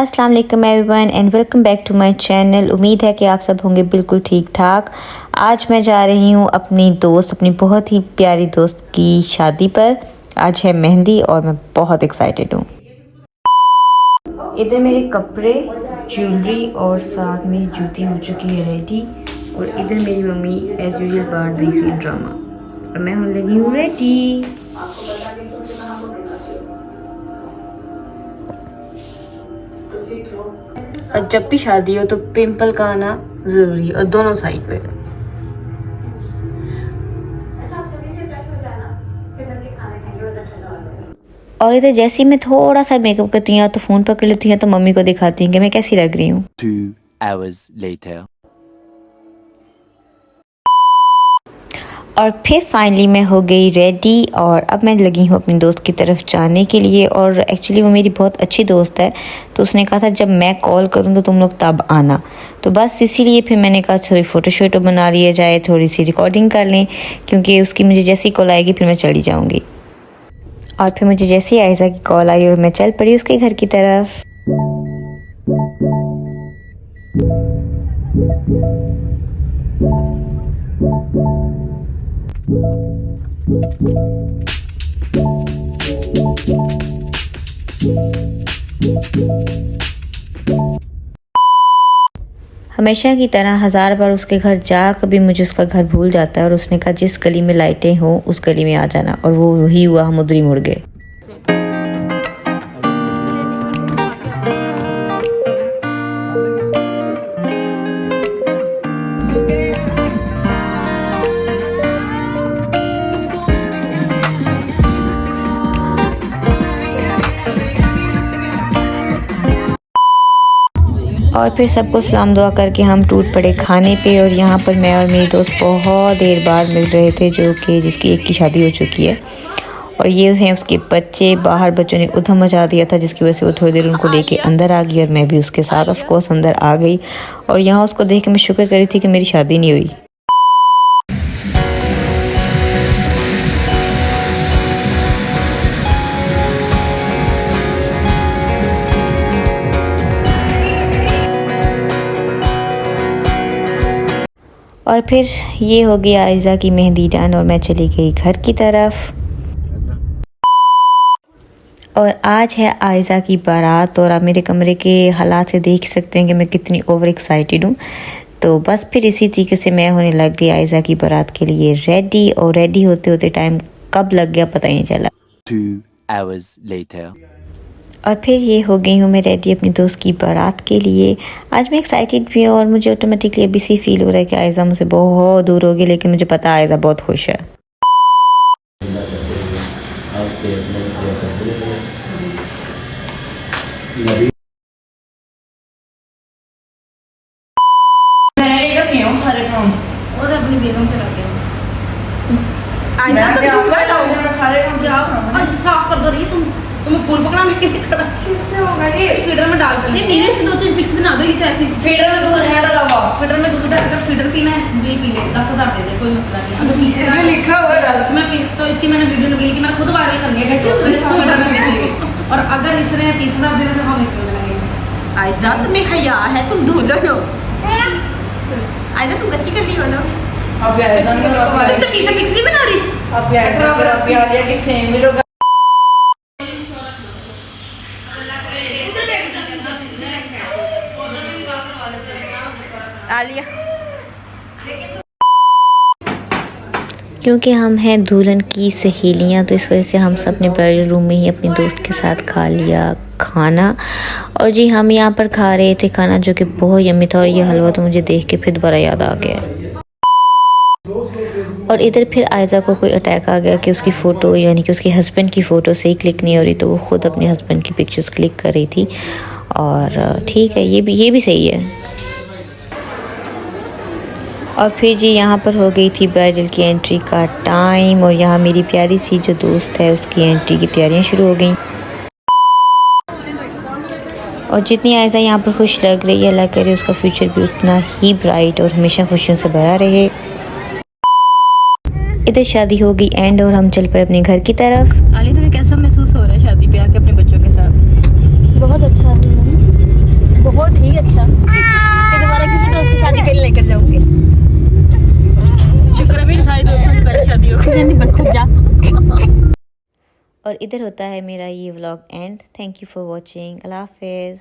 अस्सलाम वालेकुम everyone and welcome back to my channel. उम्मीद है कि आप सब होंगे बिल्कुल ठीक ठाक। आज मैं जा रही हूँ अपनी बहुत ही प्यारी दोस्त की शादी पर। आज है मेहंदी और मैं बहुत एक्साइटेड हूँ। इधर मेरे कपड़े, ज्वेलरी और साथ मेरी जूती हो चुकी है रेडी। और इधर मेरी मम्मी एज यूजुअल बाहर देख रही है ड्रामा और मैं होने लगी हूँ रेडी। और जब भी शादी हो तो पिंपल का आना ज़रूरी है और दोनों साइड पे। और इधर जैसे ही मैं थोड़ा सा मेकअप करती हूँ तो फ़ोन पकड़ लेती हूँ तो मम्मी को दिखाती हूँ कि मैं कैसी लग रही हूँ। 2 hours later. और फिर फाइनली मैं हो गई रेडी और अब मैं लगी हूँ अपनी दोस्त की तरफ जाने के लिए। और एक्चुअली वो मेरी बहुत अच्छी दोस्त है तो उसने कहा था जब मैं कॉल करूँ तो तुम लोग तब आना। तो बस इसीलिए फिर मैंने कहा थोड़ी फ़ोटो शोटो बना लिया जाए, थोड़ी सी रिकॉर्डिंग कर लें, क्योंकि उसकी मुझे जैसी कॉल आएगी फिर मैं चली जाऊँगी। और फिर मुझे जैसे ही आयशा की कॉल आई और मैं चल पड़ी उसके घर की तरफ। हमेशा की तरह 1000 बार उसके घर जा कभी मुझे उसका घर भूल जाता है। और उसने कहा जिस गली में लाइटें हों उस गली में आ जाना, और वो वही हुआ, हम उधर ही मुड़ गए। और फिर सबको सलाम दुआ करके हम टूट पड़े खाने पे। और यहाँ पर मैं और मेरी दोस्त बहुत देर बाद मिल रहे थे, जो कि जिसकी एक की शादी हो चुकी है। और ये हैं उसके बच्चे। बाहर बच्चों ने उधम मचा दिया था जिसकी वजह से वो थोड़ी देर उनको लेके अंदर आ गई और मैं भी उसके साथ ऑफ कोर्स अंदर आ गई। और यहाँ उसको देख के मैं शुक्र करी थी कि मेरी शादी नहीं हुई। और फिर ये हो गया आयशा की मेहंदी डन और मैं चली गई घर की तरफ। और आज है आयशा की बारात और आप मेरे कमरे के हालात से देख सकते हैं कि मैं कितनी ओवर एक्साइटेड हूँ। तो बस फिर इसी तरीके से मैं होने लग गई आयशा की बारात के लिए रेडी। और रेडी होते होते टाइम कब लग गया पता ही नहीं चला। 2 hours later. और फिर ये हो गई हूँ मैं रेडी अपनी दोस्त की बारात के लिए। आज मैं एक्साइटेड भी हूँ और मुझे ऑटोमेटिकली अभी से फील हो रहा है कि आयशा मुझसे बहुत दूर होगी, लेकिन मुझे पता है आयशा बहुत खुश है। सारे काम और अपनी बेगम चला के सारे काम साफ कर दो रही तुम्हें फूल पकड़ाने के लिए खड़ा किससे होगा ये फीडर में डाल कर मेरे से 2 पिक्स बना दो। ये कैसे फीडर में दूध है डाला हुआ, फीडर में दूध डाल कर फीडर पीना है भी पी ले 10,000 दे दे कोई मसला नहीं। इसमें लिखा हुआ है इसमें तो इसकी मैंने वीडियो निकली कि मैंने खुद वायरल करनी है कैसे फीडर में देंगे। और अगर इसने 30,000 देना तो हम इसमें लगाएंगे। आयशा तुम्हें हया है, तुम दुल्हन हो। आयशा तुम कच्ची कर ली हो ना। अब यार तो पीछे फिक्स नहीं बना रही। अब यार कि सेम मिलोगा। आलिया क्योंकि हम हैं दुल्हन की सहेलियां तो इस वजह से हम सब ने ब्राइडल रूम में ही अपनी दोस्त के साथ खा लिया खाना। और जी हम यहाँ पर खा रहे थे खाना जो कि बहुत यम्मी था। और ये हलवा तो मुझे देख के फिर दोबारा याद आ गया। और इधर फिर आयशा को कोई अटैक आ गया कि उसकी फ़ोटो यानी कि उसके हस्बैंड की फ़ोटो सही क्लिक नहीं हो रही, तो वो ख़ुद अपने हस्बैंड की पिक्चर्स क्लिक कर रही थी। और ठीक है, ये भी सही है। और फिर जी यहाँ पर हो गई थी ब्राइडल की एंट्री का टाइम। और यहाँ मेरी प्यारी सी जो दोस्त है उसकी एंट्री की तैयारियाँ शुरू हो गई। और जितनी आयशा यहाँ पर खुश लग रही है, अल्लाह करे उसका फ्यूचर भी उतना ही ब्राइट और हमेशा खुशियों से भरा रहे। इधर शादी हो गई एंड और हम चल पड़े अपने घर की तरफ। आली तुम्हें कैसा महसूस हो रहा है शादी पे आके अपने बच्चों के साथ? बहुत अच्छा है। नहीं अच्छा, फिर दोबारा किसी दोस्त की शादी पे लेकर जाओगे। शुक्र है मेरी सारी दोस्तों की पहली शादी हो नहीं बस खुद जा। और इधर होता है मेरा ये vlog end. Thank you for watching. अल्लाह हाफिज़।